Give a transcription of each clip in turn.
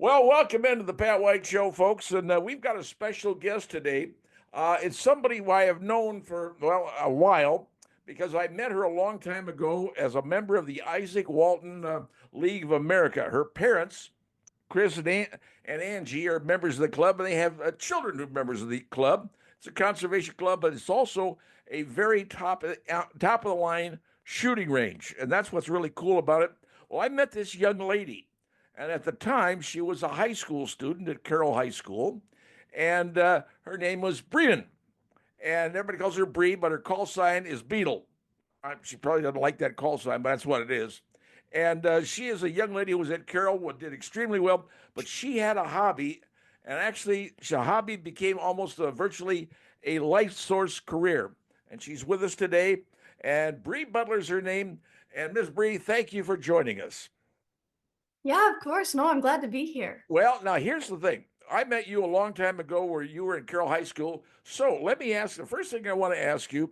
Well, welcome into the Pat White Show, folks. And we've got a special guest today. It's somebody who I have known for, well, a while because I met her a long time ago as a member of the Isaac Walton League of America. Her parents, Chris and Angie, are members of the club, and they have children who are members of the club. It's a conservation club, but it's also a very top of the line shooting range. And that's what's really cool about it. Well, I met this young lady. And at the time, she was a high school student at Carroll High School, and her name was Breman. And everybody calls her Bre, but her call sign is Beetle. She probably doesn't like that call sign, but that's what it is. And she is a young lady who was at Carroll, did extremely well, but she had a hobby, and actually, her hobby became almost virtually a life source career. And she's with us today, and Bre Butler's her name. And Miss Bre, thank you for joining us. Yeah, of course. No, I'm glad to be here. Well, now here's the thing. I met you a long time ago where you were in Carroll High School. So let me ask the first thing I want to ask you,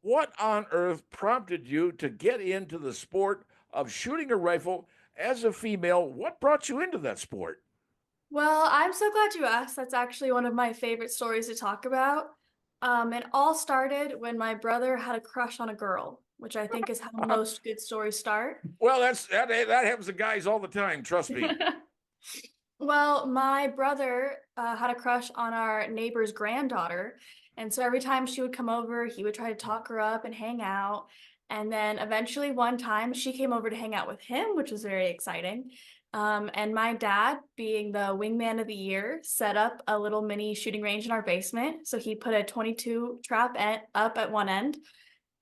what on earth prompted you to get into the sport of shooting a rifle as a female? What brought you into that sport? Well, I'm so glad you asked. That's actually one of my favorite stories to talk about. It all started when my brother had a crush on a girl, which I think is how most good stories start. Well, that happens to guys all the time, trust me. Well, my brother had a crush on our neighbor's granddaughter. And so every time she would come over, he would try to talk her up and hang out. And then eventually one time she came over to hang out with him, which was very exciting. And my dad, being the wingman of the year, set up a little mini shooting range in our basement. So he put a 22 trap up at one end.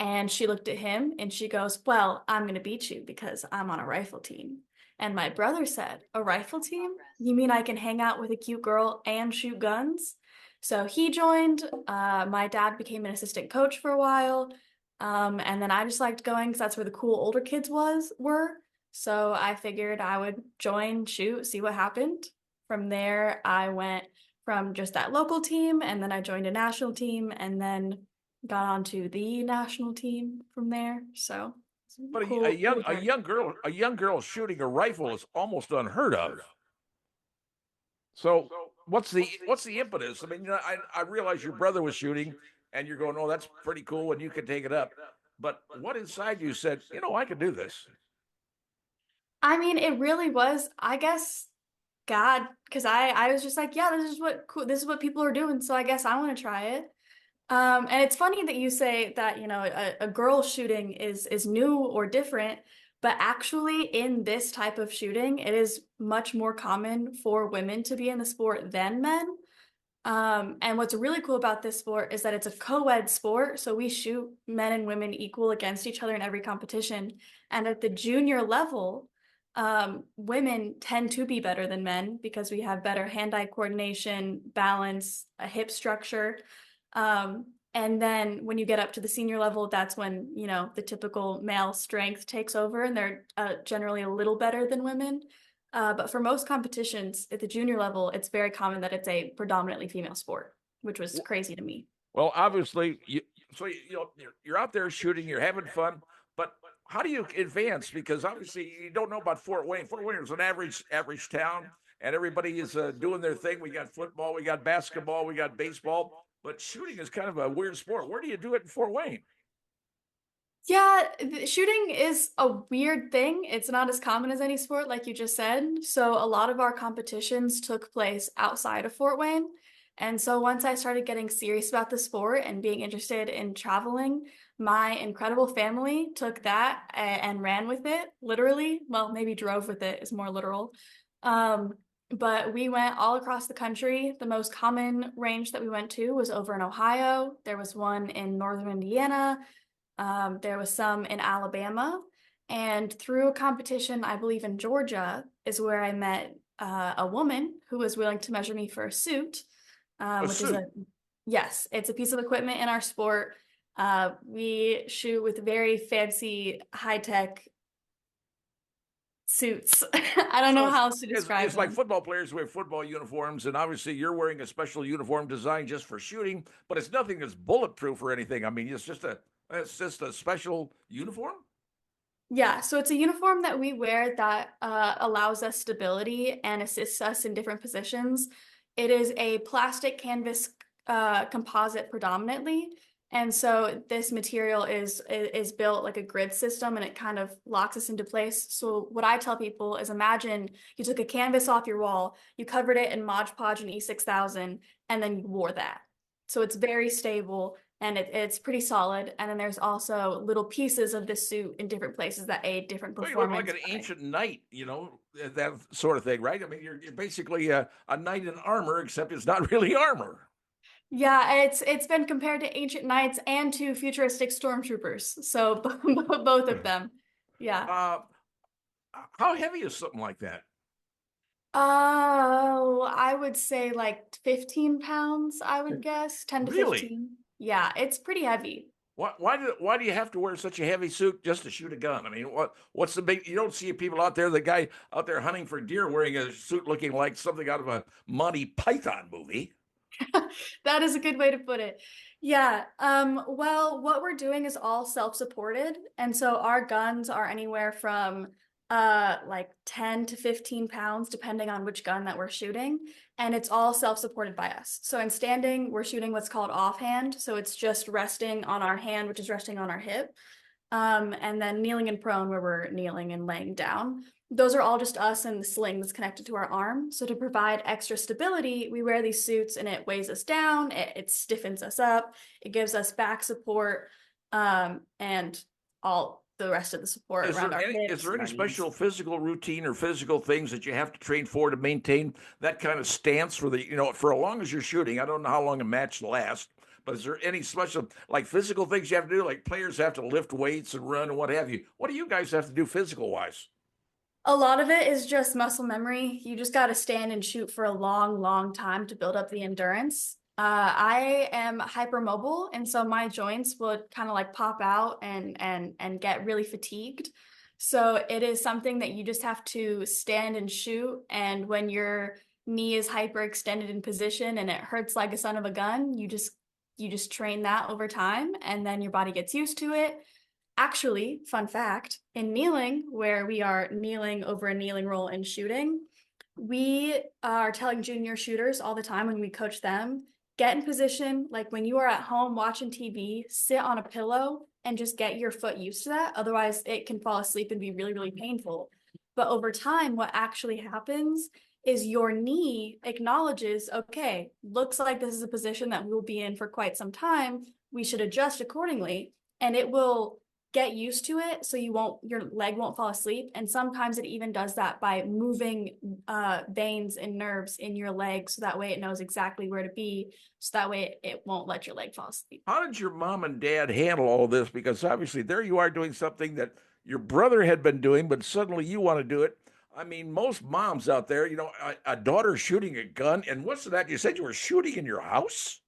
And she looked at him and she goes, "Well, I'm going to beat you because I'm on a rifle team." And my brother said, "A rifle team? You mean I can hang out with a cute girl and shoot guns?" So he joined. My dad became an assistant coach for a while. And then I just liked going because that's where the cool older kids were. So I figured I would join, shoot, see what happened. From there, I went from just that local team, and then I joined a national team, and then got onto the national team from there. So But cool, cool journey. a young girl shooting a rifle is almost unheard of. So what's the impetus? I mean, I realize your brother was shooting, and you're going, "Oh, that's pretty cool," and you can take it up. But what inside you said, I could do this? I mean, it really was, I guess, God, because I was just like, yeah, this is what people are doing, so I guess I want to try it. And it's funny that you say that, a girl shooting is new or different, but actually in this type of shooting, it is much more common for women to be in the sport than men. And what's really cool about this sport is that it's a co-ed sport, so we shoot men and women equal against each other in every competition. And at the junior level, women tend to be better than men because we have better hand-eye coordination, balance, a hip structure. And then when you get up to the senior level, that's when, the typical male strength takes over, and they're generally a little better than women. But for most competitions at the junior level, it's very common that it's a predominantly female sport, which was crazy to me. Well, obviously, you're out there shooting, you're having fun, but how do you advance? Because obviously, you don't know about Fort Wayne. Fort Wayne is an average town, and everybody is doing their thing. We got football, we got basketball, we got baseball, but shooting is kind of a weird sport. Where do you do it in Fort Wayne? Yeah, shooting is a weird thing. It's not as common as any sport, like you just said. So a lot of our competitions took place outside of Fort Wayne. And so once I started getting serious about the sport and being interested in traveling, my incredible family took that and ran with it, literally. Well, maybe drove with it is more literal. Um, but we went all across the country. The most common range that we went to was over in Ohio. There was one in northern Indiana. There was some in Alabama, and through a competition, I believe in Georgia, is where I met a woman who was willing to measure me for a suit, A which is suit. yes, it's a piece of equipment in our sport. We shoot with very fancy, high-tech suits. I don't So know it's, how else to it's, describe it's like them. football players wear football uniforms, and obviously you're wearing a special uniform designed just for shooting, but it's nothing that's bulletproof or anything. I mean, it's just a special uniform. Yeah, so it's a uniform that we wear that allows us stability and assists us in different positions. It is a plastic canvas composite predominantly, and so this material is built like a grid system, and it kind of locks us into place. So what I tell people is, imagine you took a canvas off your wall, you covered it in Mod Podge and E6000, and then you wore that. So it's very stable and it's pretty solid. And then there's also little pieces of the suit in different places that aid different Well, you look like performance. an ancient knight, that sort of thing, right? I mean, you're basically a knight in armor, except it's not really armor. Yeah, and it's been compared to ancient knights and to futuristic stormtroopers. So both of them. Yeah. Uh, how heavy is something like that? Oh, I would say like 15 pounds, I would guess, 10 to Really? 15. Yeah, it's pretty heavy. Why do you have to wear such a heavy suit just to shoot a gun? I mean, what's the big? You don't see people out there, the guy out there hunting for deer wearing a suit looking like something out of a Monty Python movie. That is a good way to put it. Yeah. Well, what we're doing is all self-supported, and so our guns are anywhere from like 10 to 15 pounds depending on which gun that we're shooting, and it's all self-supported by us. So in standing, we're shooting what's called offhand, so it's just resting on our hand, which is resting on our hip. And then kneeling and prone where we're kneeling and laying down. Those are all just us and the sling that's connected to our arm. So to provide extra stability, we wear these suits and it weighs us down, it stiffens us up, it gives us back support, and all the rest of the support around our Is hips there and any our knees. special physical routine or physical things that you have to train for to maintain that kind of stance for for as long as you're shooting? I don't know how long a match lasts, but is there any special like physical things you have to do? Like players have to lift weights and run and what have you. What do you guys have to do physical wise? A lot of it is just muscle memory. You just got to stand and shoot for a long, long time to build up the endurance. I am hypermobile, and so my joints would kind of like pop out and get really fatigued. So it is something that you just have to stand and shoot. And when your knee is hyperextended in position and it hurts like a son of a gun, you just train that over time, and then your body gets used to it. Actually, fun fact, in kneeling, where we are kneeling over a kneeling roll and shooting, we are telling junior shooters all the time when we coach them, get in position, like when you are at home watching TV, sit on a pillow and just get your foot used to that. Otherwise, it can fall asleep and be really, really painful. But over time, what actually happens is your knee acknowledges, okay, looks like this is a position that we'll be in for quite some time. We should adjust accordingly. And it will get used to it so your leg won't fall asleep. And sometimes it even does that by moving veins and nerves in your leg so that way it knows exactly where to be, so that way it won't let your leg fall asleep. How did your mom and dad handle all of this? Because obviously there you are doing something that your brother had been doing, but suddenly you want to do it. I mean, most moms out there, a daughter shooting a gun, and what's that? You said you were shooting in your house?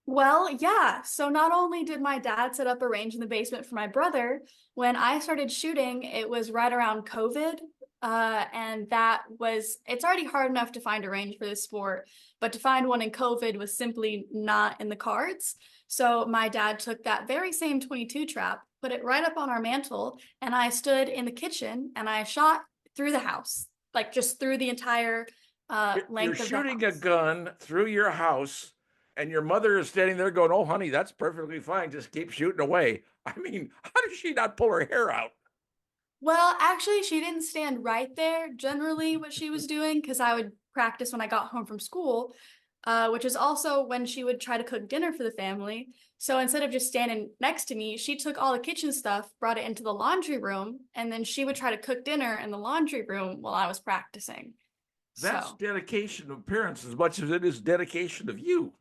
Well, yeah. So not only did my dad set up a range in the basement for my brother, when I started shooting, it was right around COVID. And it's already hard enough to find a range for this sport, but to find one in COVID was simply not in the cards. So my dad took that very same 22 trap, put it right up on our mantle, and I stood in the kitchen and I shot through the house, like just through the entire You're length of the shooting a house. gun through your house, and your mother is standing there going, "Oh, honey, that's perfectly fine. Just keep shooting away." I mean, how does she not pull her hair out? Well, actually, she didn't stand right there. Generally, what she was doing, because I would practice when I got home from school, which is also when she would try to cook dinner for the family. So instead of just standing next to me, she took all the kitchen stuff, brought it into the laundry room, and then she would try to cook dinner in the laundry room while I was practicing. That's So dedication of parents as much as it is dedication of you.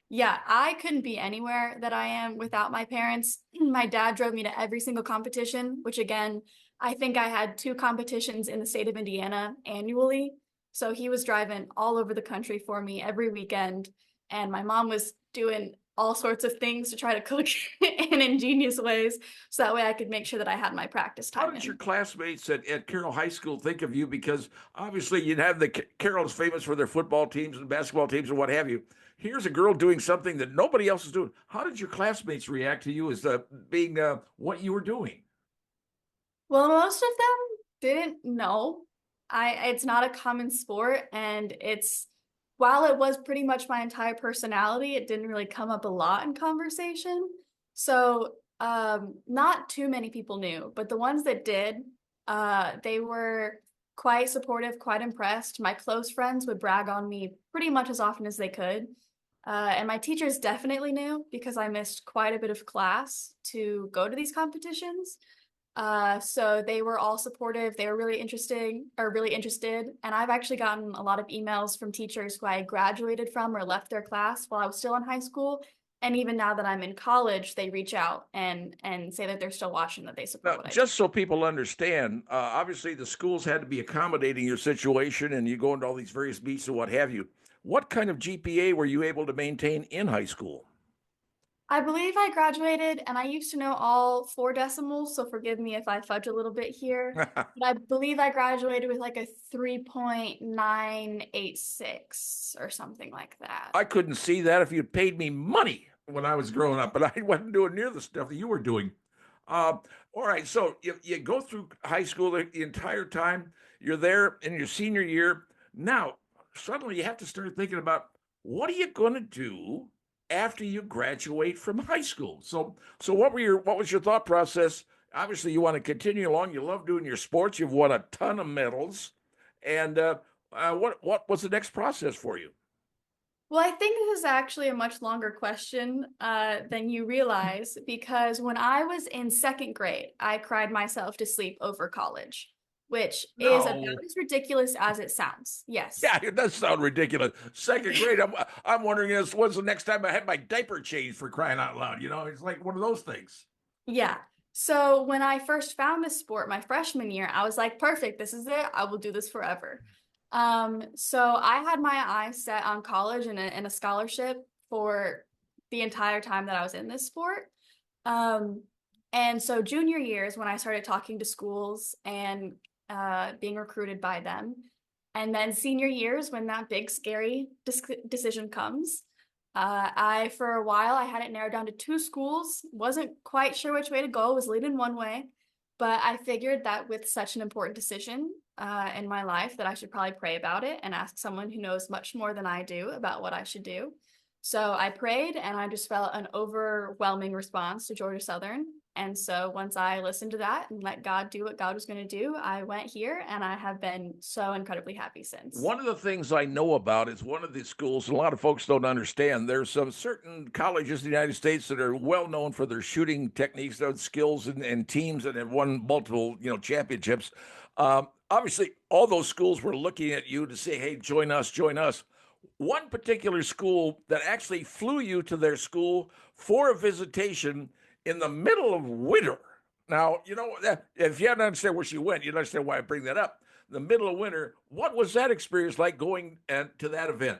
yeah, I couldn't be anywhere that I am without my parents. My dad drove me to every single competition, which again, I think I had two competitions in the state of Indiana annually. So he was driving all over the country for me every weekend. And my mom was doing all sorts of things to try to cook in ingenious ways. So that way I could make sure that I had my practice How time did your in. classmates at Carroll High School think of you? Because obviously you'd have Carroll is famous for their football teams and basketball teams and what have you. Here's a girl doing something that nobody else is doing. How did your classmates react to you as being what you were doing? Well, most of them didn't know. It's not a common sport, and it's while it was pretty much my entire personality, it didn't really come up a lot in conversation. So, not too many people knew, but the ones that did, they were quite supportive, quite impressed. My close friends would brag on me pretty much as often as they could. And my teachers definitely knew because I missed quite a bit of class to go to these competitions. So they were all supportive. They were really interested. And I've actually gotten a lot of emails from teachers who I graduated from or left their class while I was still in high school. And even now that I'm in college, they reach out and say that they're still watching, that they support Now, what I do. just so people understand, obviously the schools had to be accommodating your situation, and you go into all these various meets and what have you. What kind of GPA were you able to maintain in high school? I believe I graduated, and I used to know all four decimals, so forgive me if I fudge a little bit here. But I believe I graduated with like a 3.986 or something like that. I couldn't see that if you'd paid me money when I was growing up, but I wasn't doing near the stuff that you were doing. Uh, all right, so you go through high school the entire time. You're there in your senior year. Now, suddenly you have to start thinking about what are you going to do after you graduate from high school. So what was your thought process? Obviously, you want to continue along. You love doing your sports. You've won a ton of medals, and what was the next process for you? Well, I think this is actually a much longer question than you realize because when I was in second grade, I cried myself to sleep over college, which is about No. as ridiculous as it sounds. Yes. Yeah, it does sound ridiculous. Second grade, I'm wondering is when's the next time I had my diaper changed for crying out loud? You know, it's like one of those things. Yeah. So when I first found this sport my freshman year, I was like, perfect, this is it. I will do this forever. So I had my eyes set on college and a scholarship for the entire time that I was in this sport. Um, and so junior year is when I started talking to schools and being recruited by them. And then senior year is when that big scary decision comes. For a while, I had it narrowed down to two schools. Wasn't quite sure which way to go. Was leaning one way, but I figured that with such an important decision in my life, that I should probably pray about it and ask someone who knows much more than I do about what I should do. So I prayed, and I just felt an overwhelming response to Georgia Southern. And so once I listened to that and let God do what God was going to do, I went here, and I have been so incredibly happy since. One of the things I know about is one of the schools, and a lot of folks don't understand. There's some certain colleges in the United States that are well known for their shooting techniques, their skills, and teams that have won multiple, championships. Obviously, all those schools were looking at you to say, "Hey, join us, join us." One particular school that actually flew you to their school for a visitation in the middle of winter. Now, if you don't understand where she went, you don't understand why I bring that up. The middle of winter. What was that experience like going to that event?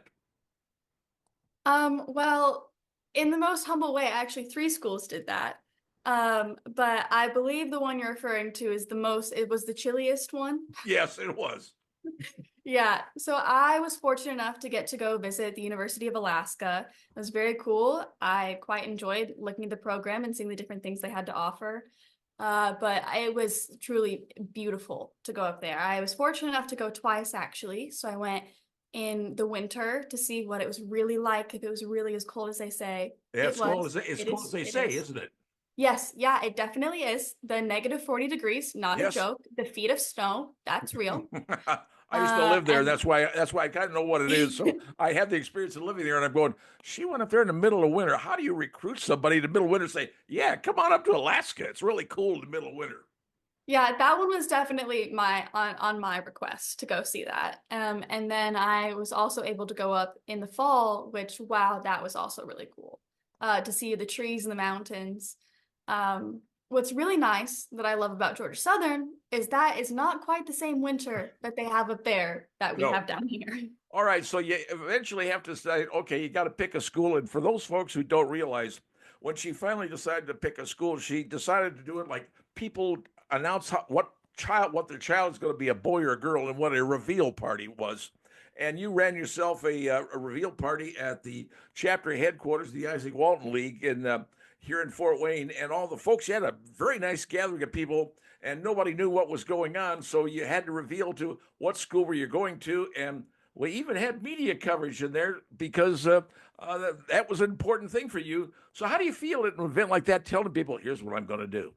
Well, in the most humble way, actually three schools did that. But I believe the one you're referring to is it was the chilliest one. Yes, it was. Yeah, so I was fortunate enough to get to go visit the University of Alaska. It was very cool. I quite enjoyed looking at the program and seeing the different things they had to offer. But it was truly beautiful to go up there. I was fortunate enough to go twice, actually. So I went in the winter to see what it was really like, if it was really as cold as they say. Yeah, It was. it's It cold as is. they It say, is. isn't it? Yes, yeah, it definitely is. The negative 40 degrees, not a Yes. joke. The feet of snow, that's real. I used to live there. And That's why I kind of know what it is. So I had the experience of living there, and I'm going. She went up there in the middle of winter. How do you recruit somebody in the middle of winter? Say, yeah, come on up to Alaska. It's really cool in the middle of winter. yeah, that one was definitely on my request to go see that. And then I was also able to go up in the fall, which wow, that was also really cool. To see the trees and the mountains. What's really nice that I love about Georgia Southern is that it's not quite the same winter that they have up there that we No. have down here. All right, so you eventually have to say, okay, you got to pick a school. And for those folks who don't realize, when she finally decided to pick a school, she decided to do it like people announce what their child is going to be, a boy or a girl, and what a reveal party was. And you ran yourself a reveal party at the chapter headquarters, the Isaac Walton League, in here in Fort Wayne, and all the folks. You had a very nice gathering of people, and nobody knew what was going on. So you had to reveal to what school were you going to, and we even had media coverage in there because that was an important thing for you. So how do you feel at an event like that, telling people, "Here's what I'm going to do"?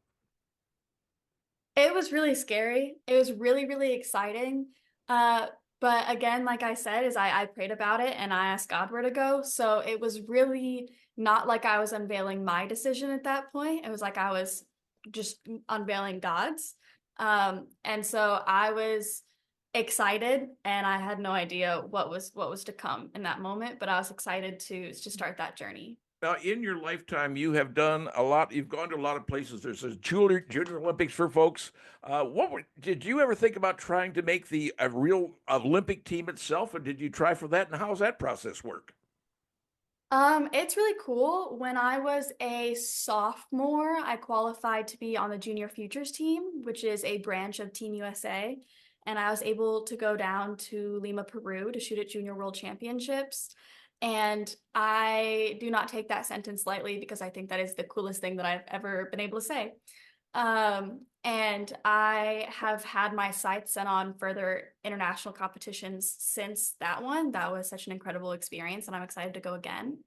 It was really scary. It was really, really exciting. Uh, but again, like I said, I prayed about it and I asked God where to go. So it was really not like I was unveiling my decision at that point. It was like I was just unveiling God's. And so I was excited and I had no idea what was to come in that moment, but I was excited to start that journey. Now, in your lifetime, you have done a lot. You've gone to a lot of places. There's a junior Olympics for folks. Did you ever think about trying to make the a real Olympic team itself, and did you try for that? And how's that process work? It's really cool. When I was a sophomore, I qualified to be on the Junior Futures team, which is a branch of Team USA. And I was able to go down to Lima, Peru to shoot at Junior World Championships. And I do not take that sentence lightly because I think that is the coolest thing that I've ever been able to say. And I have had my sights set on further international competitions since that one. That was such an incredible experience, and I'm excited to go again.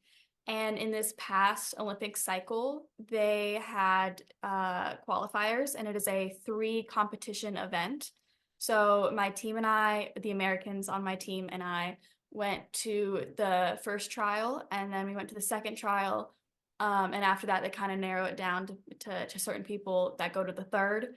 And in this past Olympic cycle, they had qualifiers, and it is a 3 competition event. So my team and I, the Americans on my team and I, went to the first trial, and then we went to the second trial, and after that, they kind of narrow it down to certain people that go to the third.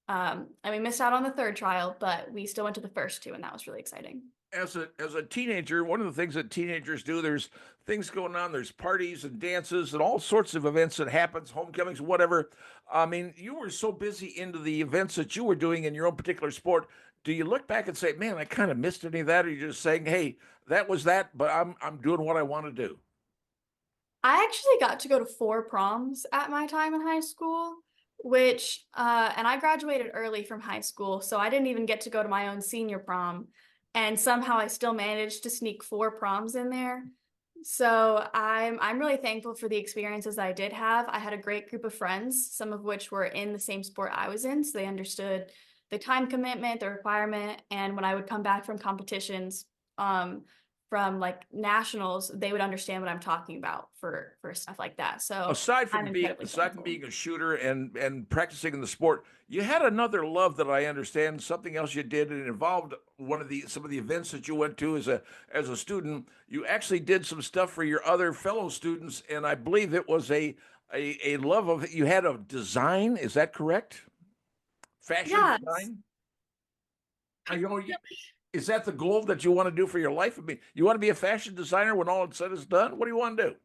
And we missed out on the third trial, but we still went to the first 2, and that was really exciting. As a teenager, one of the things that teenagers do, there's things going on. There's parties and dances and all sorts of events that happens, homecomings, whatever. I mean, you were so busy into the events that you were doing in your own particular sport. Do you look back and say, "Man, I kind of missed any of that"? Or are you just saying, "Hey, that was that, but I'm doing what I want to do"? I actually got to go to 4 proms at my time in high school, which, and I graduated early from high school, so I didn't even get to go to my own senior prom. And somehow I still managed to sneak 4 proms in there. So I'm really thankful for the experiences I did have. I had a great group of friends, some of which were in the same sport I was in, so they understood the time commitment, the requirement, and when I would come back from competitions, from like nationals, they would understand what I'm talking about for stuff like that. So I'm incredibly Aside from thankful. being a shooter and practicing in the sport, you had another love that I understand. Something else you did, and it involved some of the events that you went to as a student. You actually did some stuff for your other fellow students, and I believe it was a love of you had of design. Is that correct? Fashion Yes. design. You know, is that the goal that you want to do for your life? I mean, you want to be a fashion designer when all is said is done? What do you want to do?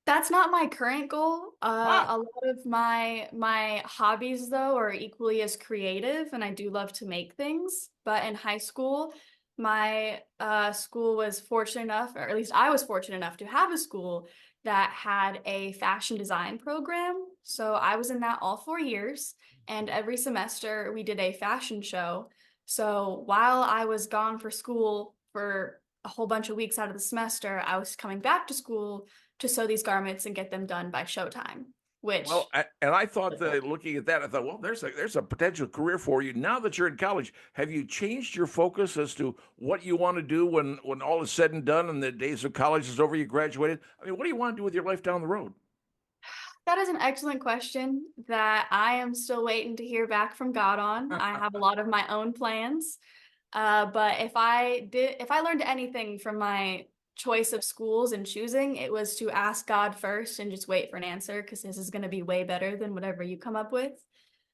That's not my current goal. Ah, A lot of my hobbies though are equally as creative, and I do love to make things. But in high school, my school was fortunate enough, or at least I was fortunate enough to have a school that had a fashion design program. So I was in that all 4 years, and every semester we did a fashion show. So while I was gone for school for a whole bunch of weeks out of the semester, I was coming back to school to sew these garments and get them done by showtime, which and I thought that looking at that, I thought, well, there's a potential career for you. Now that you're in college, have you changed your focus as to what you want to do when all is said and done and the days of college is over, you graduated? I mean, what do you want to do with your life down the road? that is an excellent question that I am still waiting to hear back from God on. I have a lot of my own plans. But if I learned anything from my choice of schools and choosing, it was to ask God first and just wait for an answer because this is going to be way better than whatever you come up with.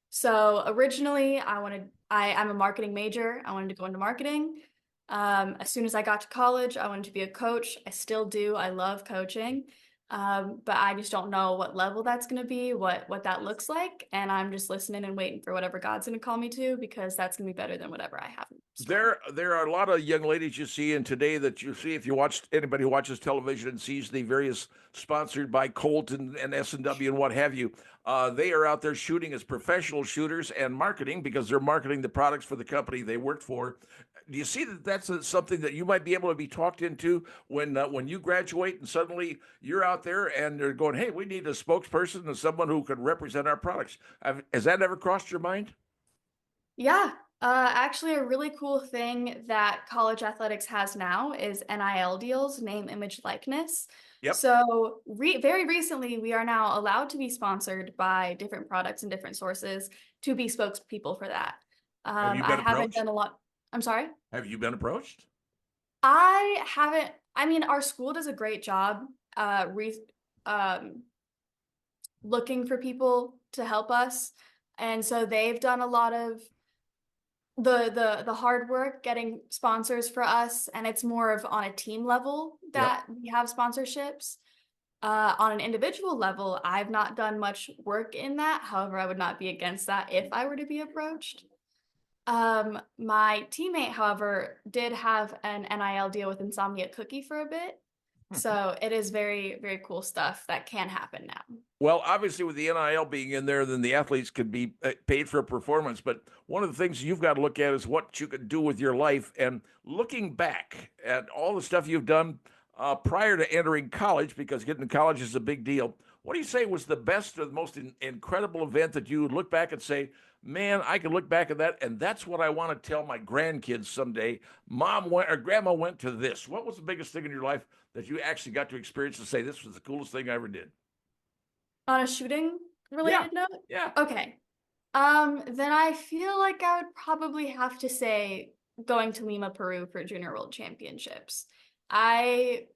So originally, I'm a marketing major. I wanted to go into marketing. As soon as I got to college, I wanted to be a coach. I still do. I love coaching. But I just don't know what level that's going to be, what that looks like, and I'm just listening and waiting for whatever God's going to call me to because that's going to be better than whatever I have in store. There are a lot of young ladies you see in today that you see if you watch anybody who watches television and sees the various sponsored by Colt and S&W and what have you. They are out there shooting as professional shooters and marketing because they're marketing the products for the company they worked for. Do you see that something that you might be able to be talked into when you graduate and suddenly you're out there and they're going, "Hey, we need a spokesperson and someone who could represent our products." Has that ever crossed your mind? Yeah. Actually, a really cool thing that college athletics has now is NIL deals, name, image, likeness. Yep. So, very recently, we are now allowed to be sponsored by different products and different sources to be spokespeople for that. Have you I been haven't approached? done a lot. I'm sorry. Have you been approached? I haven't. I mean, our school does a great job um, looking for people to help us, and so they've done a lot of the hard work getting sponsors for us, and it's more of on a team level Yep. that we have sponsorships. On an individual level, I've not done much work in that. However, I would not be against that if I were to be approached. My teammate, however, did have an NIL deal with Insomnia Cookie for a bit. So it is very, very cool stuff that can happen now. Well, obviously, with the NIL being in there, then the athletes could be paid for a performance. But one of the things you've got to look at is what you can do with your life. And looking back at all the stuff you've done prior to entering college, because getting to college is a big deal. What do you say was the best or the most incredible event that you would look back and say, man, I can look back at that, and that's what I want to tell my grandkids someday. Mom went or grandma went to this. What was the biggest thing in your life that you actually got to experience and say, this was the coolest thing I ever did? On a shooting Yeah. related note, Yeah. okay. Then I feel like I would probably have to say going to Lima, Peru for Junior World Championships. I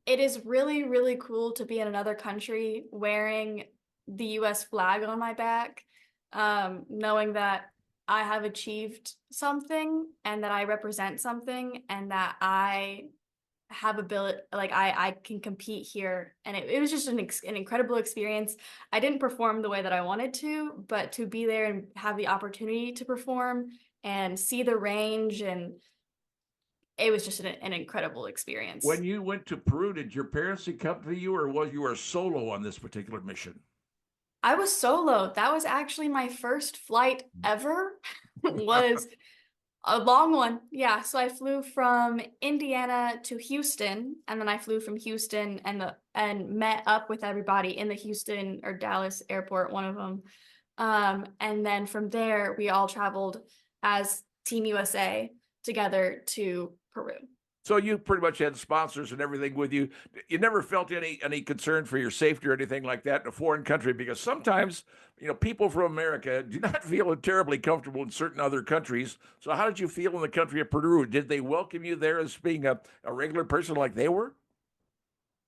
It is really, really cool to be in another country wearing the US flag on my back, knowing that I have achieved something and that I represent something and that I have ability, like I can compete here. And it was just an incredible experience. I didn't perform the way that I wanted to, but to be there and have the opportunity to perform and see the range, and it was just an incredible experience. When you went to Peru, did your parents accompany you, or was you were solo on this particular mission? I was solo. That was actually my first flight ever. Was a long one. Yeah, so I flew from Indiana to Houston, and then I flew from Houston and met up with everybody in the Houston or Dallas airport, one of them. And then from there, we all traveled as Team USA together to Peru. So you pretty much had sponsors and everything with you. You never felt any concern for your safety or anything like that in a foreign country, because sometimes people from America do not feel terribly comfortable in certain other countries. So how did you feel in the country of Peru? Did they welcome you there as being a regular person like they were?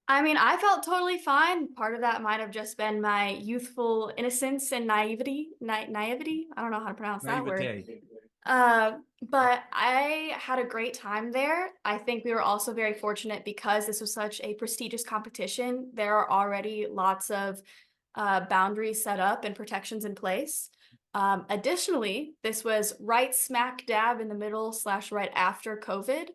I mean, I felt totally fine. Part of that might have just been my youthful innocence and naivety. Naivety? I don't know how to pronounce that word. Naivete. But I had a great time there. I think we were also very fortunate because this was such a prestigious competition. There are already lots of boundaries set up and protections in place. Additionally, this was right smack dab in the middle slash right after COVID.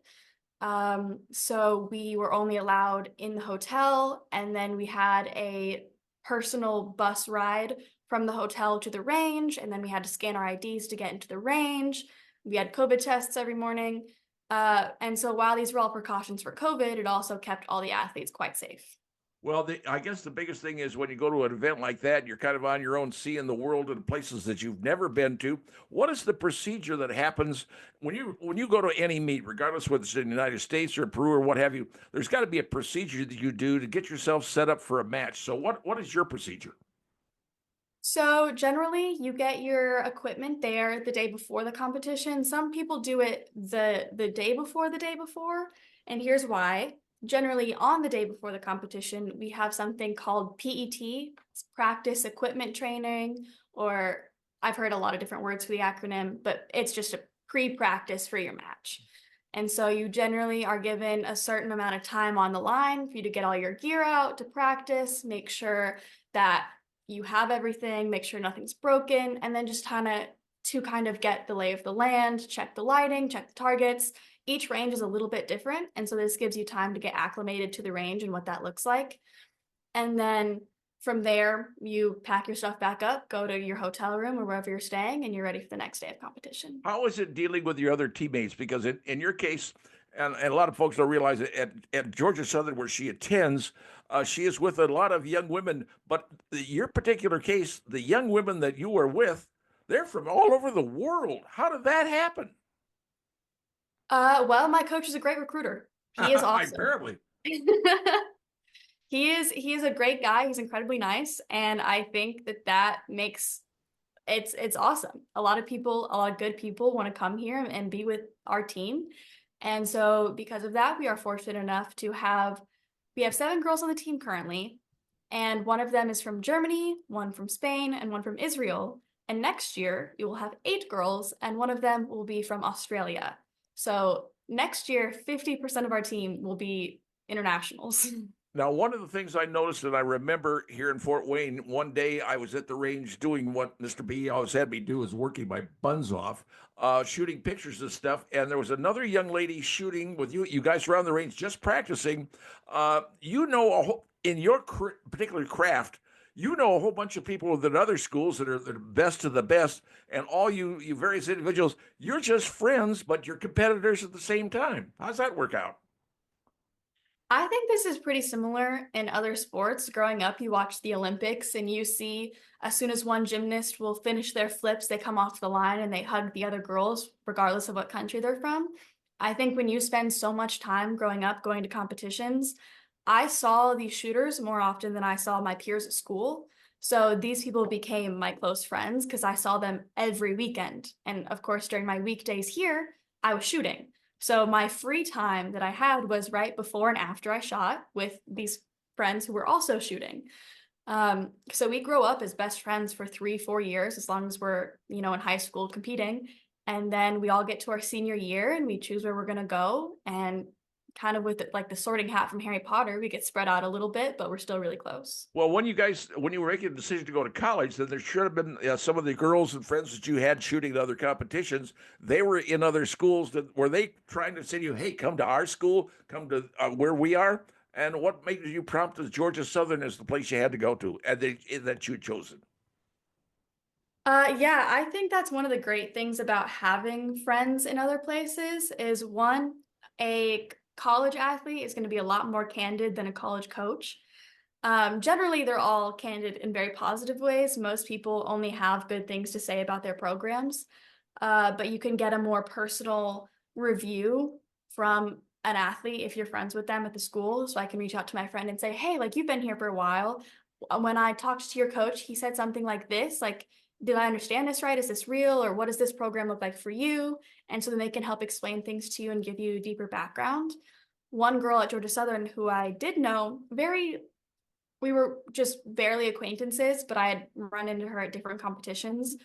So we were only allowed in the hotel, and then we had a personal bus ride from the hotel to the range, and then we had to scan our IDs to get into the range. We had COVID tests every morning. And so while these were all precautions for COVID, it also kept all the athletes quite safe. Well, I guess the biggest thing is when you go to an event like that, you're kind of on your own, seeing the world and places that you've never been to. What is the procedure that happens when you go to any meet, regardless whether it's in the United States or Peru or what have you? There's got to be a procedure that you do to get yourself set up for a match. So what is your procedure? So generally, you get your equipment there the day before the competition. Some people do it the day before the day before, and here's why. Generally, on the day before the competition, we have something called PET, it's practice equipment training, or I've heard a lot of different words for the acronym, but it's just a pre-practice for your match. And so you generally are given a certain amount of time on the line for you to get all your gear out to practice, make sure that you have everything, make sure nothing's broken, and then just kind of get the lay of the land, check the lighting, check the targets. Each range is a little bit different, and so this gives you time to get acclimated to the range and what that looks like. And then from there, you pack your stuff back up, go to your hotel room or wherever you're staying, and you're ready for the next day of competition. How is it dealing with your other teammates? Because in your case, and a lot of folks don't realize it, at Georgia Southern, where she attends, she is with a lot of young women. But your particular case, the young women that you were with, They're from all over the world. How did that happen? Well, my coach is a great recruiter. He is awesome. Apparently. He is a great guy. He's incredibly nice, and I think that makes it's awesome. A lot of people, a lot of good people want to come here and be with our team. And so because of that, we are fortunate enough to have we have 7 girls on the team currently, and one of them is from Germany, one from Spain, and one from Israel. And next year, we will have 8 girls, and one of them will be from Australia. So next year, 50% of our team will be internationals. Now, one of the things I noticed and I remember here in Fort Wayne, one day I was at the range doing what Mr. B always had me do, is working my buns off, shooting pictures and stuff. And there was another young lady shooting with you. You guys were on the range just practicing. In your particular craft, you know a whole bunch of people within other schools that are the best of the best, and all you various individuals, you're just friends, but you're competitors at the same time. How's that work out? I think this is pretty similar in other sports. Growing up, you watch the Olympics and you see as soon as one gymnast will finish their flips, they come off the line and they hug the other girls, regardless of what country they're from. I think when you spend so much time growing up going to competitions, I saw these shooters more often than I saw my peers at school. So these people became my close friends because I saw them every weekend. And of course, during my weekdays here, I was shooting. So my free time that I had was right before and after I shot with these friends who were also shooting. So we grow up as best friends for 3, 4 years, as long as we're, in high school competing. And then we all get to our senior year and we choose where we're going to go. And kind of with like the sorting hat from Harry Potter, we get spread out a little bit, but we're still really close. Well, when you were making the decision to go to college, then there should have been some of the girls and friends that you had shooting at other competitions. They were in other schools. Were they trying to say to you, "Hey, come to our school, come to where we are"? And what made you prompt as Georgia Southern as the place you had to go to, and that you had chosen? Yeah, I think that's one of the great things about having friends in other places is one, a college athlete is going to be a lot more candid than a college coach. Generally, they're all candid in very positive ways. Most people only have good things to say about their programs, but you can get a more personal review from an athlete if you're friends with them at the school. So I can reach out to my friend and say, hey, like you've been here for a while. When I talked to your coach, he said something like this, like, did I understand this right? Is this real? Or what does this program look like for you? And so then they can help explain things to you and give you deeper background. One girl at Georgia Southern who I did know we were just barely acquaintances, but I had run into her at different competitions,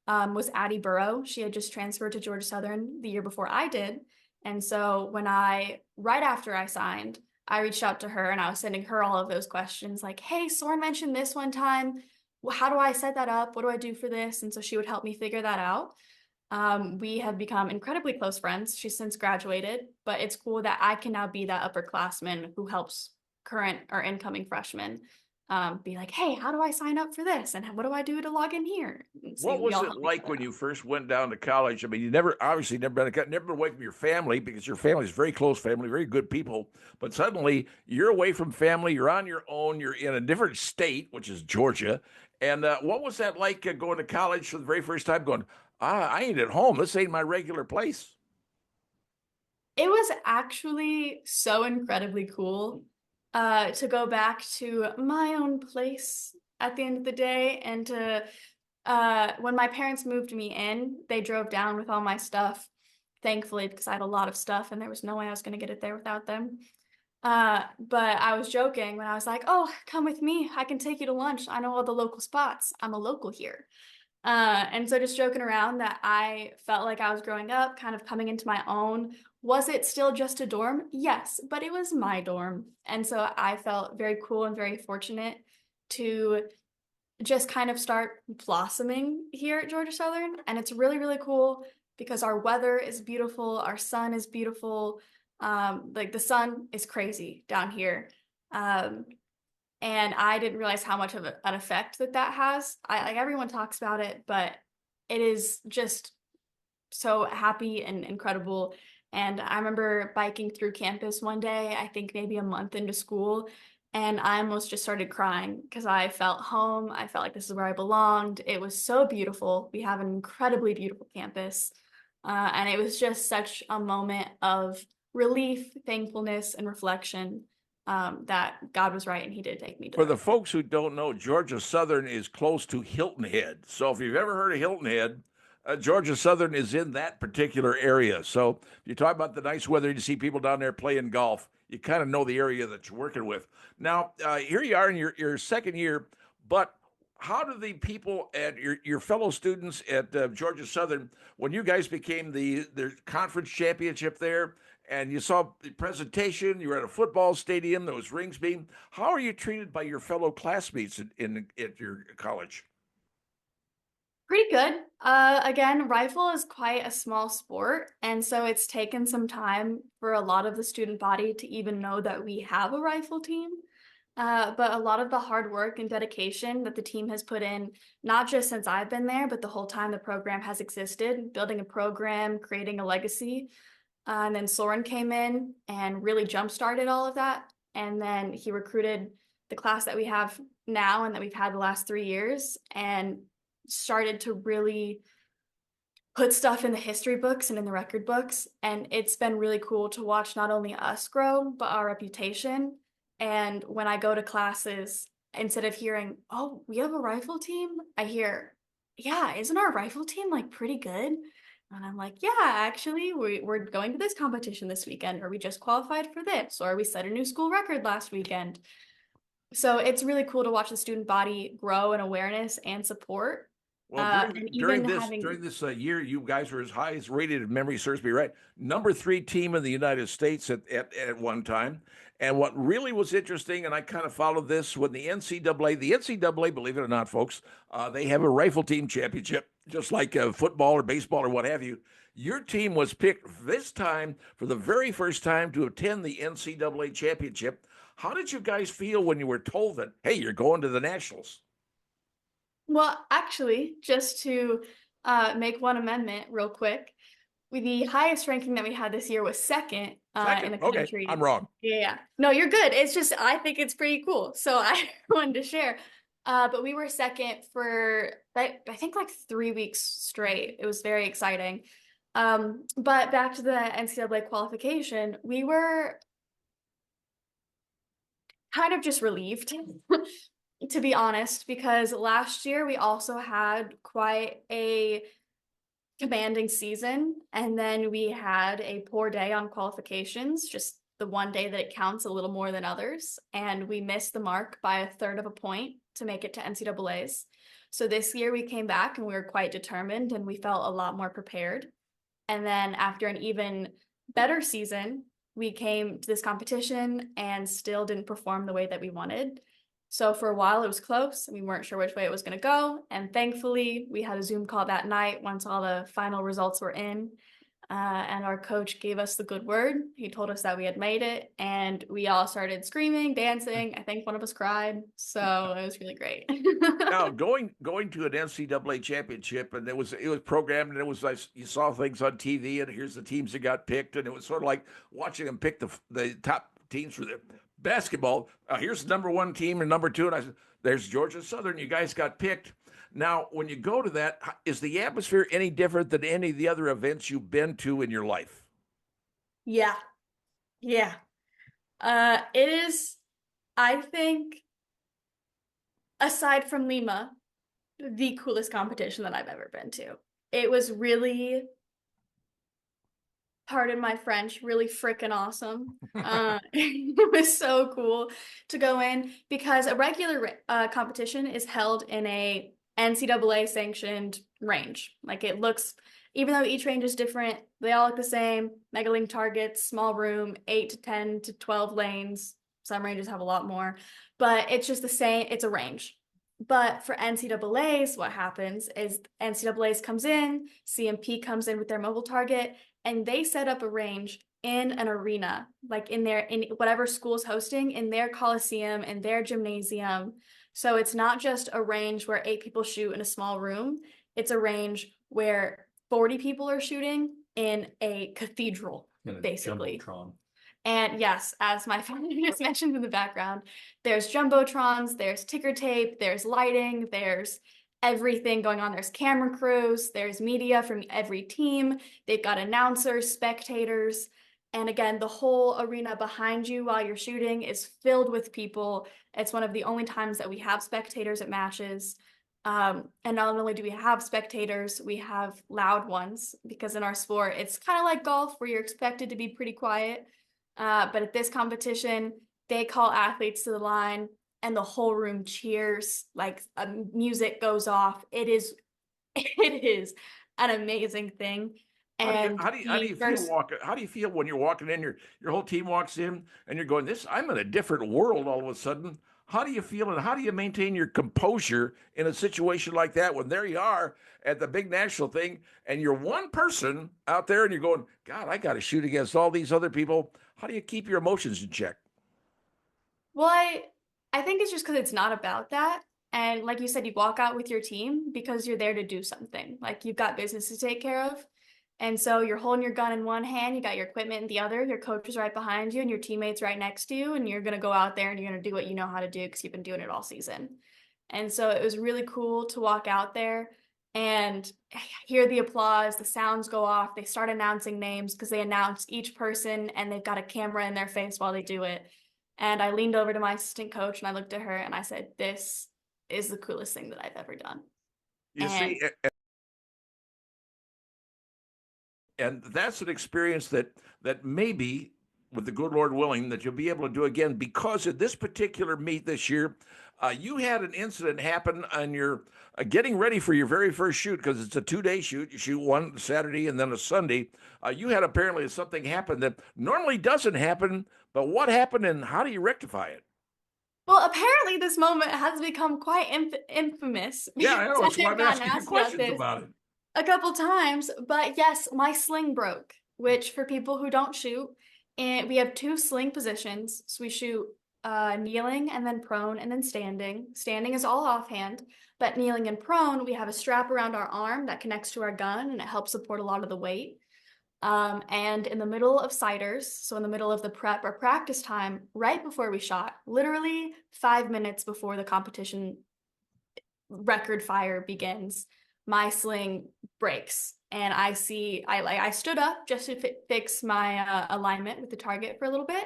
was Addie Burrow. She had just transferred to Georgia Southern the year before I did. And so right after I signed, I reached out to her and I was sending her all of those questions like, hey, Soren mentioned this one time. Well, how do I set that up? What do I do for this? And so she would help me figure that out. We have become incredibly close friends. She's since graduated, but it's cool that I can now be that upperclassman who helps current or incoming freshmen be like, hey, how do I sign up for this? And what do I do to log in here? And so What we was all it help each like other when out. you first went down to college? I mean, you never been away from your family, because your family is very close family, very good people. But suddenly you're away from family, you're on your own, you're in a different state, which is Georgia. And what was that like going to college for the very first time? Going, I ain't at home. This ain't my regular place. It was actually so incredibly cool to go back to my own place at the end of the day and to when my parents moved me in, they drove down with all my stuff, thankfully, because I had a lot of stuff and there was no way I was going to get it there without them. But I was joking when I was like, oh, come with me. I can take you to lunch. I know all the local spots. I'm a local here. And so just joking around that I felt like I was growing up, kind of coming into my own. Was it still just a dorm? Yes, but it was my dorm. And so I felt very cool and very fortunate to just kind of start blossoming here at Georgia Southern. And it's really, really cool because our weather is beautiful, our sun is beautiful. Like the sun is crazy down here. Um, and I didn't realize how much of an effect that has. Like everyone talks about it, but it is just so happy and incredible. And I remember biking through campus one day, I think maybe a month into school, and I almost just started crying because I felt home. I felt like this is where I belonged. It was so beautiful. We have an incredibly beautiful campus. And it was just such a moment of relief, thankfulness, and reflection, that God was right and He did take me to For the the right place. folks who don't know, Georgia Southern is close to Hilton Head. So if you've ever heard of Hilton Head, Georgia Southern is in that particular area. So you talk about the nice weather, you see people down there playing golf. You kind of know the area that you're working with. Now, here you are in your second year, but how do the people at your fellow students at Georgia Southern, when you guys became the conference championship there, and you saw the presentation, you were at a football stadium, there was rings being. How are you treated by your fellow classmates at your college? Pretty good. Again, rifle is quite a small sport, and so it's taken some time for a lot of the student body to even know that we have a rifle team. But a lot of the hard work and dedication that the team has put in, not just since I've been there, but the whole time the program has existed, building a program, creating a legacy. And then Soren came in and really jump-started all of that. And then he recruited the class that we have now and that we've had the last 3 years and started to really put stuff in the history books and in the record books. And it's been really cool to watch not only us grow, but our reputation. And when I go to classes, instead of hearing, oh, we have a rifle team, I hear, yeah, isn't our rifle team like pretty good? And I'm like, yeah, actually, we're going to this competition this weekend, or we just qualified for this, or we set a new school record last weekend. So it's really cool to watch the student body grow in awareness and support. Well, And even having during this year, you guys were as high as rated, if memory serves me right, #3 team in the United States at one time. And what really was interesting, and I kind of followed this when the NCAA, believe it or not, folks, they have a rifle team championship, just like football or baseball or what have you. Your team was picked this time for the very first time to attend the NCAA championship. How did you guys feel when you were told that, hey, you're going to the nationals? Well, actually, just to make one amendment real quick, the highest ranking that we had this year was second in Second, the okay, I'm country. wrong. Yeah, yeah. No, you're good. It's just I think it's pretty cool, so I wanted to share. But we were second for I think like 3 weeks straight. It was very exciting. But back to the NCAA qualification, we were kind of just relieved, to be honest, because last year we also had quite a commanding season, and then we had a poor day on qualifications, just the one day that it counts a little more than others, and we missed the mark by a third of a point to make it to NCAAs. So this year we came back and we were quite determined and we felt a lot more prepared. And then after an even better season, we came to this competition and still didn't perform the way that we wanted. So for a while it was close. We weren't sure which way it was going to go. And thankfully, we had a Zoom call that night once all the final results were in. And our coach gave us the good word. He told us that we had made it, and we all started screaming, dancing. I think one of us cried. So it was really great. Now, going to an NCAA championship, and it was programmed, and it was like you saw things on TV, and here's the teams that got picked, and it was sort of like watching them pick the top teams for the basketball. Here's the #1 team and #2, and I said, "There's Georgia Southern. You guys got picked." Now, when you go to that, is the atmosphere any different than any of the other events you've been to in your life? Yeah, yeah. It is, I think, aside from Lima, the coolest competition that I've ever been to. It was really, pardon my French, really freaking awesome. It was so cool to go in because a regular competition is held in a NCAA sanctioned range. Like it looks, even though each range is different, they all look the same. Mega link targets, small room, 8 to 10 to 12 lanes. Some ranges have a lot more, but it's just the same. It's a range. But for NCAAs, what happens is NCAAs comes in, CMP comes in with their mobile target, and they set up a range in an arena, like in whatever school's hosting, in their coliseum, in their gymnasium. So it's not just a range where 8 people shoot in a small room. It's a range where 40 people are shooting in a cathedral, In a basically. jumbotron. And yes, as my father just mentioned in the background, there's jumbotrons, there's ticker tape, there's lighting, there's everything going on. There's camera crews, there's media from every team. They've got announcers, spectators. And again, the whole arena behind you while you're shooting is filled with people. It's one of the only times that we have spectators at matches. And not only do we have spectators, we have loud ones because in our sport, it's kind of like golf where you're expected to be pretty quiet. But at this competition, they call athletes to the line and the whole room cheers, like music goes off. It is, it is an amazing thing. And How do the you feel first, how do you feel when you're walking in, your whole team walks in and you're going, this, I'm in a different world all of a sudden. How do you feel and how do you maintain your composure in a situation like that when there you are at the big national thing and you're one person out there and you're going, God, I got to shoot against all these other people. How do you keep your emotions in check? well, I think it's just because it's not about that. And like you said, you walk out with your team because you're there to do something. Like you've got business to take care of. And so you're holding your gun in one hand, you got your equipment in the other, your coach is right behind you, and your teammates right next to you. And you're going to go out there and you're going to do what you know how to do because you've been doing it all season. And so it was really cool to walk out there and hear the applause, the sounds go off. They start announcing names because they announce each person and they've got a camera in their face while they do it. And I leaned over to my assistant coach and I looked at her and I said, this is the coolest thing that I've ever done. You And see, and that's an experience that maybe with the good Lord willing that you'll be able to do again because of this particular meet this year. You had an incident happen on your getting ready for your very first shoot because it's a 2-day shoot. You shoot one Saturday and then a Sunday. You had apparently something happen that normally doesn't happen. But what happened and how do you rectify it? well, apparently this moment has become quite infamous Yeah, I because know. That's why I've I'm gotten asking you asked about questions this about it. a couple times. But yes, my sling broke, which for people who don't shoot, and we have two sling positions. So we shoot kneeling and then prone and then standing. Standing is all offhand, but kneeling and prone, we have a strap around our arm that connects to our gun and it helps support a lot of the weight. And in the middle of ciders, so in the middle of the prep or practice time, right before we shot, literally 5 minutes before the competition record fire begins, my sling breaks. And I stood up just to fix my alignment with the target for a little bit.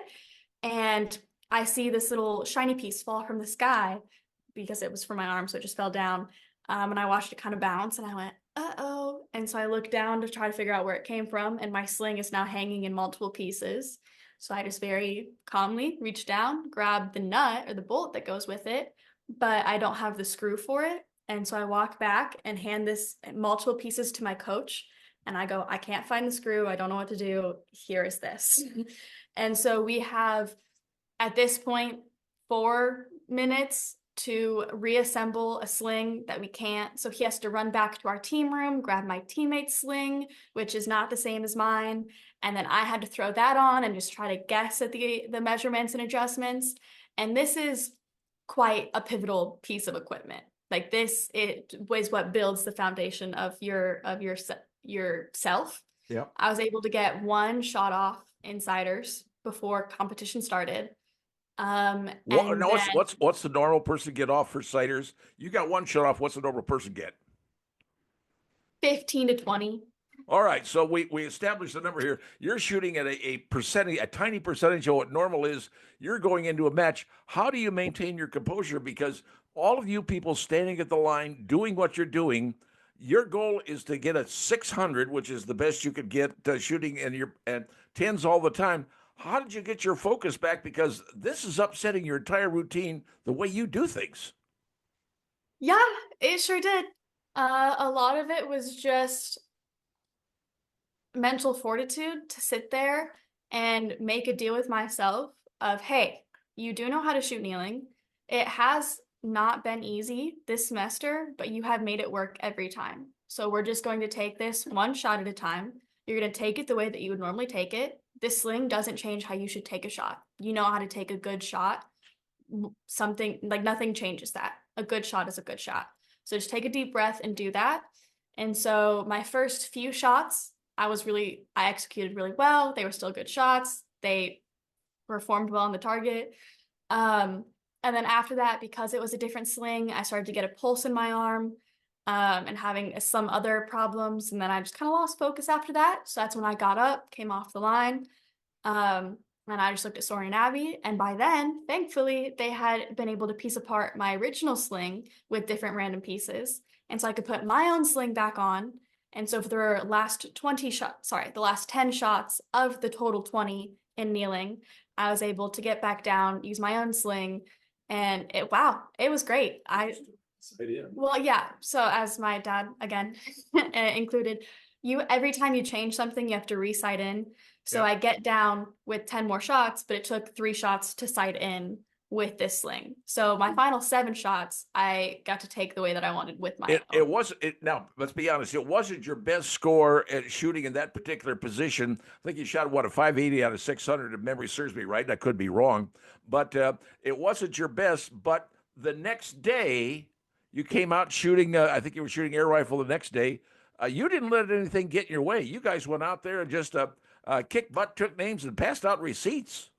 And I see this little shiny piece fall from the sky because it was from my arm, so it just fell down. And I watched it kind of bounce and I went, uh-oh. And so I looked down to try to figure out where it came from. And my sling is now hanging in multiple pieces. So I just very calmly reached down, grabbed the nut or the bolt that goes with it, but I don't have the screw for it. And so I walk back and hand this multiple pieces to my coach. And I go, I can't find the screw. I don't know what to do. Here is this. And so we have, at this point, 4 minutes to reassemble a sling that we can't. So he has to run back to our team room, grab my teammate's sling, which is not the same as mine. And then I had to throw that on and just try to guess at the measurements and adjustments. And this is quite a pivotal piece of equipment. Like this, it was what builds the foundation of yourself. Yeah. I was able to get one shot off insiders before competition started. What, And now, then what's the normal person get off for sighters? You got one shot off. What's the normal person get? 15 to 20. All right, so we established the number here. You're shooting at a percentage, a tiny percentage of what normal is. You're going into a match. How do you maintain your composure? Because all of you people standing at the line doing what you're doing, your goal is to get a 600, which is the best you could get shooting and tens all the time. How did you get your focus back? Because this is upsetting your entire routine, the way you do things. Yeah, it sure did. A lot of it was just mental fortitude to sit there and make a deal with myself of, hey, you do know how to shoot kneeling. It has not been easy this semester, but you have made it work every time. So we're just going to take this one shot at a time. You're going to take it the way that you would normally take it. This sling doesn't change how you should take a shot. You know how to take a good shot. Something like nothing changes that. A good shot is a good shot. So just take a deep breath and do that. And so my first few shots, I executed really well. They were still good shots. They performed well on the target. And then after that, because it was a different sling, I started to get a pulse in my arm, and having some other problems. And then I just kind of lost focus after that. So that's when I got up, came off the line. And I just looked at Soren and Abby. And by then, thankfully, they had been able to piece apart my original sling with different random pieces. And so I could put my own sling back on. And so for the last 20 shots, sorry, the last 10 shots of the total 20 in kneeling, I was able to get back down, use my own sling, and wow, it was great. Well, yeah. So as my dad again included, every time you change something, you have to re-sight in. So Yep. I get down with 10 more shots, but it took 3 shots to sight in with this sling. So my final 7 shots, I got to take the way that I wanted with my It own. wasn't it now, let's be honest, it wasn't your best score at shooting in that particular position. I think you shot what, a 580 out of 600 if memory serves me right. I could be wrong, but it wasn't your best. But the next day, you came out shooting. I think you were shooting air rifle the next day. You didn't let anything get in your way. You guys went out there and just kicked butt, took names, and passed out receipts.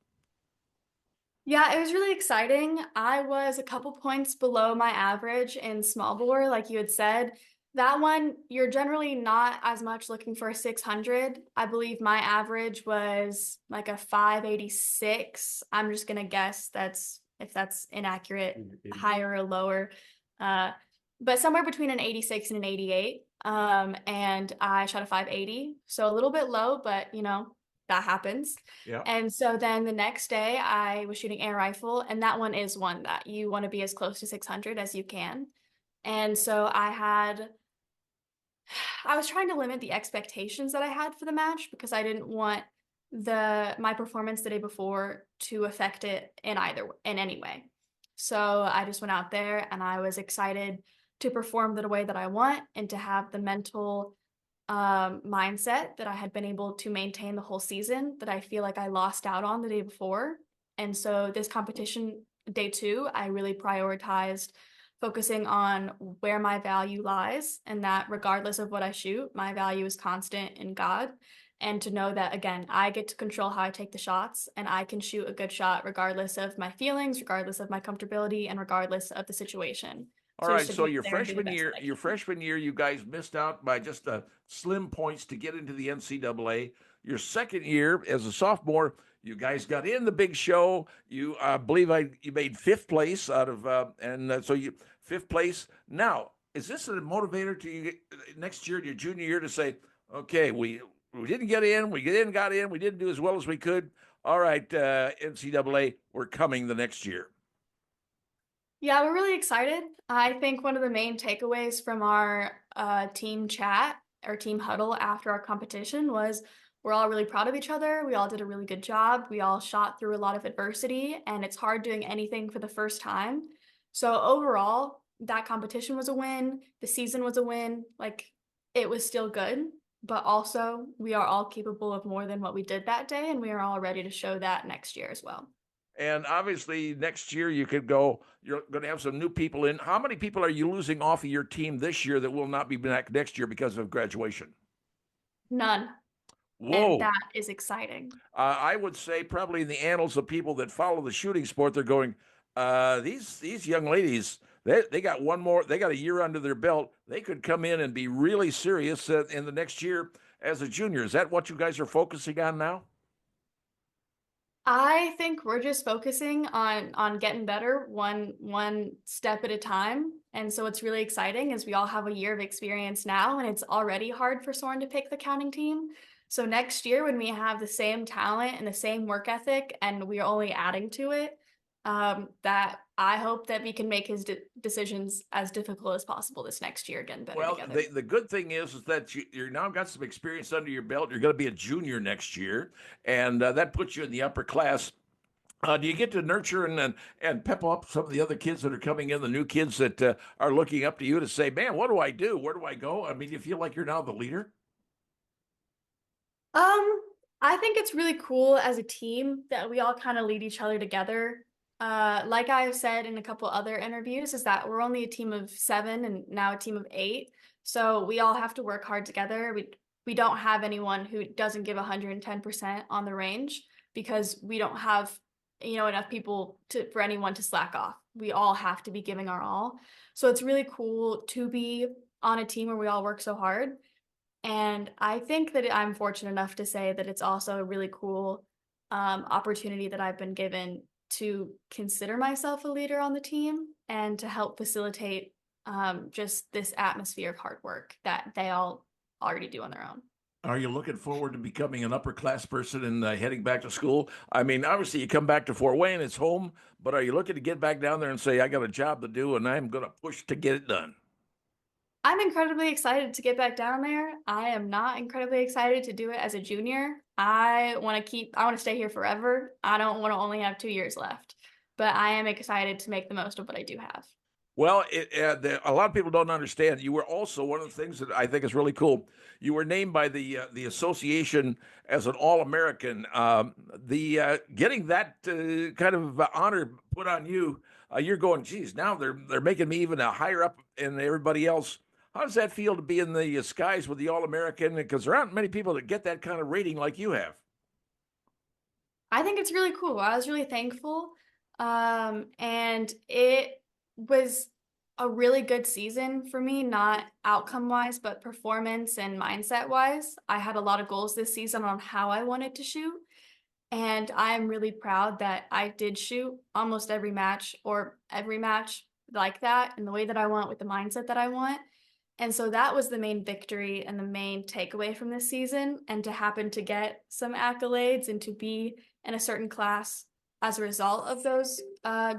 Yeah, it was really exciting. I was a couple points below my average in small bore, like you had said. That one, you're generally not as much looking for a 600. I believe my average was like a 586. I'm just gonna guess if that's inaccurate, higher or lower. Uh, but somewhere between an 86 and an 88. And I shot a 580, so a little bit low, but that happens. Yeah. And so then the next day I was shooting air rifle, and that one is one that you want to be as close to 600 as you can. And so I was trying to limit the expectations that I had for the match because I didn't want my performance the day before to affect it in any way. So I just went out there and I was excited to perform the way that I want and to have the mental mindset that I had been able to maintain the whole season that I feel like I lost out on the day before. And so this competition, day 2, I really prioritized focusing on where my value lies, and that regardless of what I shoot, my value is constant in God. And to know that, again, I get to control how I take the shots, and I can shoot a good shot regardless of my feelings, regardless of my comfortability, and regardless of the situation. All So just right. to So go out there and do the best that I your can. freshman year, you guys missed out by just slim points to get into the NCAA. Your second year as a sophomore, you guys got in the big show. You believe you made 5th place out of so you 5th place. Now, is this a motivator to you next year, your junior year, to say, okay, we didn't get in, we got in, we didn't do as well as we could. All right, NCAA, we're coming the next year. Yeah, we're really excited. I think one of the main takeaways from our team chat or team huddle after our competition was we're all really proud of each other. We all did a really good job. We all shot through a lot of adversity, and it's hard doing anything for the first time. So overall, that competition was a win. The season was a win. Like, it was still good, but also we are all capable of more than what we did that day, and we are all ready to show that next year as well. And obviously, next year you could go. You're going to have some new people in. How many people are you losing off of your team this year that will not be back next year because of graduation? None. And Whoa! that is exciting. I would say probably in the annals of people that follow the shooting sport, they're going. These young ladies, they got one more. They got a year under their belt. They could come in and be really serious in the next year as a junior. Is that what you guys are focusing on now? I think we're just focusing on getting better one step at a time. And so what's really exciting is we all have a year of experience now, and it's already hard for Soren to pick the counting team. So next year, when we have the same talent and the same work ethic, and we're only adding to it, that I hope that we can make his decisions as difficult as possible this next year, getting better Well, together. the good thing is that you're now got some experience under your belt. You're going to be a junior next year, and that puts you in the upper class. Do you get to nurture and pep up some of the other kids that are coming in, the new kids that are looking up to you to say, "Man, what do I do? Where do I go?" I mean, you feel like you're now the leader. Um, I think it's really cool as a team that we all kind of lead each other together. Like I've said in a couple other interviews, is that we're only a team of 7 and now a team of 8. So we all have to work hard together. We don't have anyone who doesn't give 110% on the range. because we don't have, enough people for anyone to slack off. We all have to be giving our all. So it's really cool to be on a team where we all work so hard. And I think that I'm fortunate enough to say that it's also a really cool opportunity that I've been given to consider myself a leader on the team and to help facilitate just this atmosphere of hard work that they all already do on their own. Are you looking forward to becoming an upper class person and heading back to school? I mean, obviously you come back to Fort Wayne, it's home, but are you looking to get back down there and say, I got a job to do and I'm going to push to get it done? I'm incredibly excited to get back down there. I am not incredibly excited to do it as a junior. I want to stay here forever. I don't want to only have 2 years left, but I am excited to make the most of what I do have. Well, a lot of people don't understand. You were also one of the things that I think is really cool. You were named by the association as an All-American. The getting that kind of honor put on you, you're going, geez, now they're making me even a higher up than everybody else. How does that feel to be in the skies with the All-American? Because there aren't many people that get that kind of rating like you have. I think it's really cool. I was really thankful. And it was a really good season for me, not outcome wise, but performance and mindset wise. I had a lot of goals this season on how I wanted to shoot. And I'm really proud that I did shoot almost every match like that in the way that I want with the mindset that I want. And so that was the main victory and the main takeaway from this season. And to happen to get some accolades and to be in a certain class as a result of those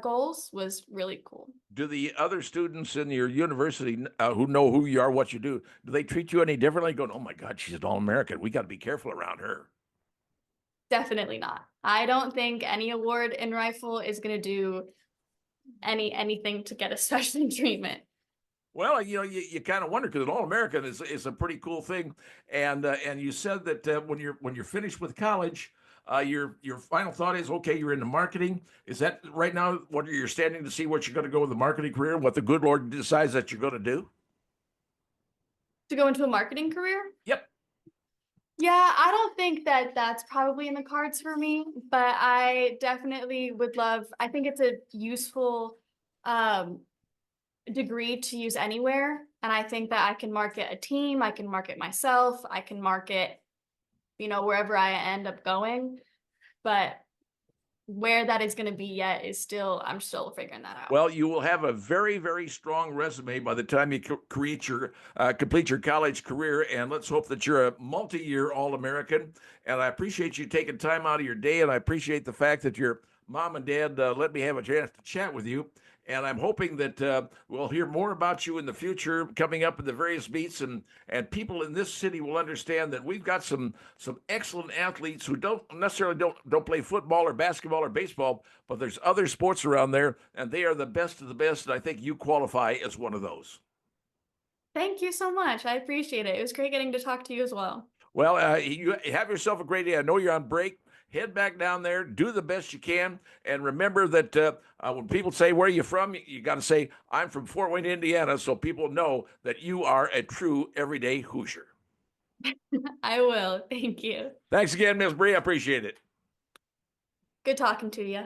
goals was really cool. Do the other students in your university who know who you are, what you do they treat you any differently? Going, oh my God, she's an All-American. We got to be careful around her. Definitely not. I don't think any award in rifle is going to do anything to get a special treatment. Well, you kind of wonder because an All-American is a pretty cool thing, and you said that when you're finished with college, your final thought is okay. You're into marketing. Is that right now? What you're standing to see what you're going to go with the marketing career? What the good Lord decides that you're going to do? To go into a marketing career? Yep. Yeah, I don't think that that's probably in the cards for me, but I definitely would love. I think it's a useful degree to use anywhere, and I think that I can market a team, I can market myself, I can market, wherever I end up going, but where that is going to be yet is I'm still figuring that out. Well, you will have a very, very strong resume by the time you complete your college career, and let's hope that you're a multi-year All-American. And I appreciate you taking time out of your day, and I appreciate the fact that your mom and dad let me have a chance to chat with you. And I'm hoping that we'll hear more about you in the future coming up in the various meets, and people in this city will understand that we've got some excellent athletes who don't necessarily don't play football or basketball or baseball, but there's other sports around there, and they are the best of the best, and I think you qualify as one of those. Thank you so much. I appreciate it. It was great getting to talk to you as well. Well, you have yourself a great day. I know you're on break. Head back down there, do the best you can, and remember that when people say, where are you from? You got to say, I'm from Fort Wayne, Indiana, so people know that you are a true everyday Hoosier. I will. Thank you. Thanks again, Ms. Bre. I appreciate it. Good talking to you.